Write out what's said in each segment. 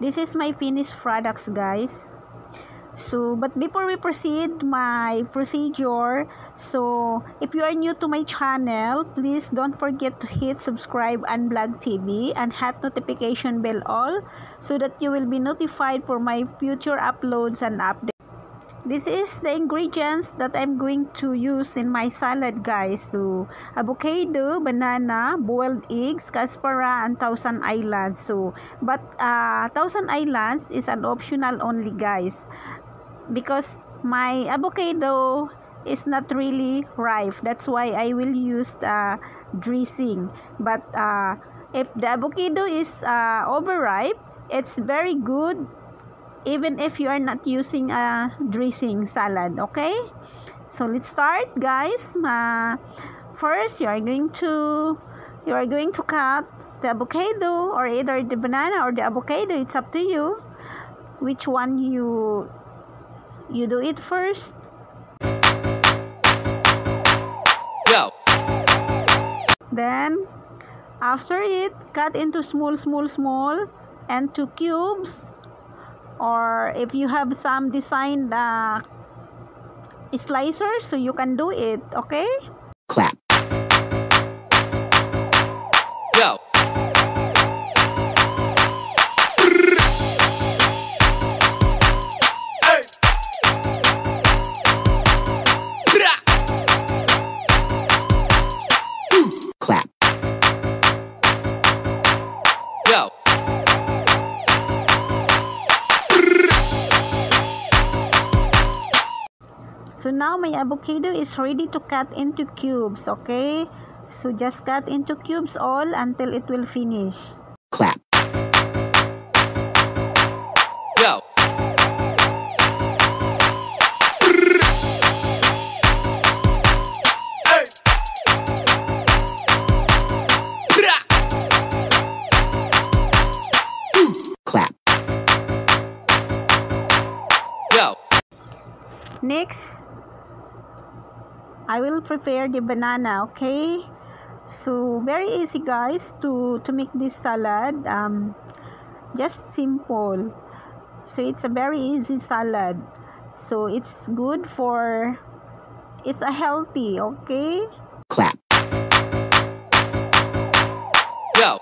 This is my finished products, guys. So, but before we proceed my procedure, so if you are new to my channel, please don't forget to hit subscribe and Vlog TV and hit notification bell all so that you will be notified for my future uploads and updates. This is the ingredients that I'm going to use in my salad, guys. So, avocado, banana, boiled eggs, kaspara, and Thousand Islands. So, but Thousand Islands is an optional only, guys, because my avocado is not really ripe. That's why I will use dressing. But if the avocado is overripe, it's very good even if you are not using a dressing salad. Okay, so let's start, guys. First, you are going to cut the avocado, or either the banana or the avocado. It's up to you which one you do it first. Go. Then after it, cut into small and to cubes, or if you have some designed slicer, so you can do it. Okay, Clap. Go. Clap. Go. so now my avocado is ready to cut into cubes. Okay, so just cut into cubes all until it will finish. Clap. Go. Clap. Go. Next, I will prepare the banana. Okay, so very easy, guys, to make this salad. Just simple. So it's a very easy salad. So it's good for, it's a healthy. Okay, Clap. Go.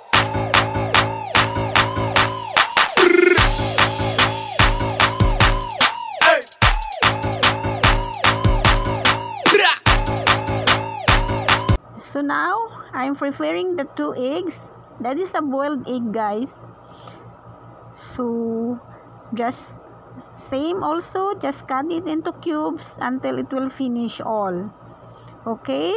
so now I'm preparing the 2 eggs. That is a boiled egg, guys. So just same also, just cut it into cubes until it will finish all. Okay,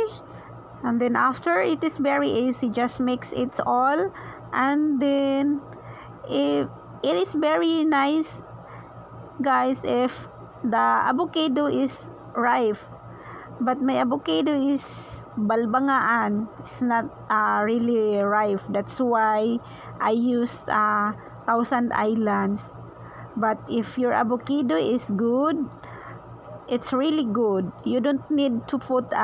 and then after, it is very easy, just mix it all, and then if it is very nice, guys, if the avocado is ripe. But my avocado is balbangaan. It's not really ripe. That's why I used Thousand Islands. But if your avocado is good, it's really good. You don't need to put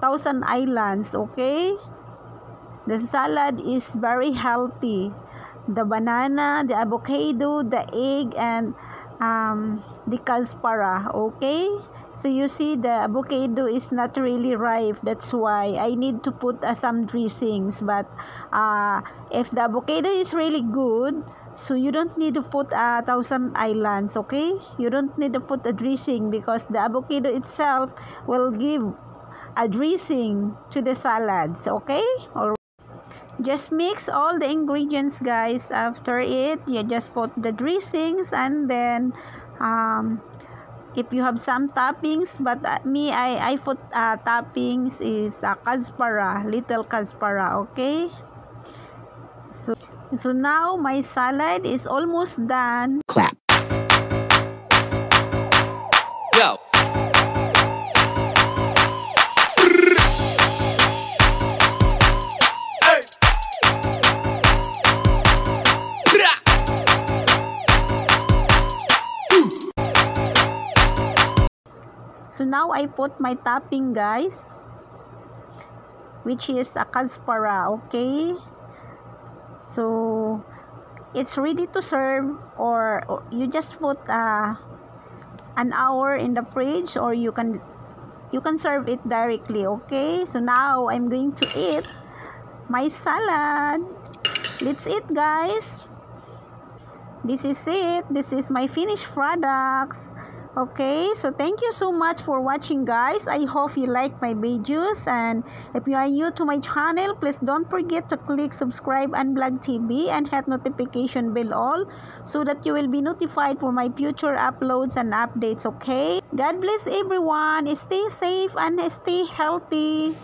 Thousand Islands. Okay, the salad is very healthy. The banana, the avocado, the egg, and the kaspara. Okay, so you see the avocado is not really ripe. That's why I need to put some dressings. But if the avocado is really good, so you don't need to put Thousand Islands. Okay, you don't need to put a dressing because the avocado itself will give a dressing to the salads. Okay, all right. Just mix all the ingredients, guys. After it, you just put the dressings, and then if you have some toppings, but I put toppings is kaspara, little kaspara. Okay, so now my salad is almost done. Clap. Go. So now I put my topping, guys, which is a kaspara. Okay, so it's ready to serve, or you just put an hour in the fridge, or you can serve it directly. Okay, so now I'm going to eat my salad. Let's eat, guys. This is it. This is my finished products. Okay, so thank you so much for watching, guys. I hope you like my videos, and if you are new to my channel, please don't forget to click subscribe and Vlog TV and hit notification bell all, so that you will be notified for my future uploads and updates. Okay, God bless everyone. Stay safe and stay healthy.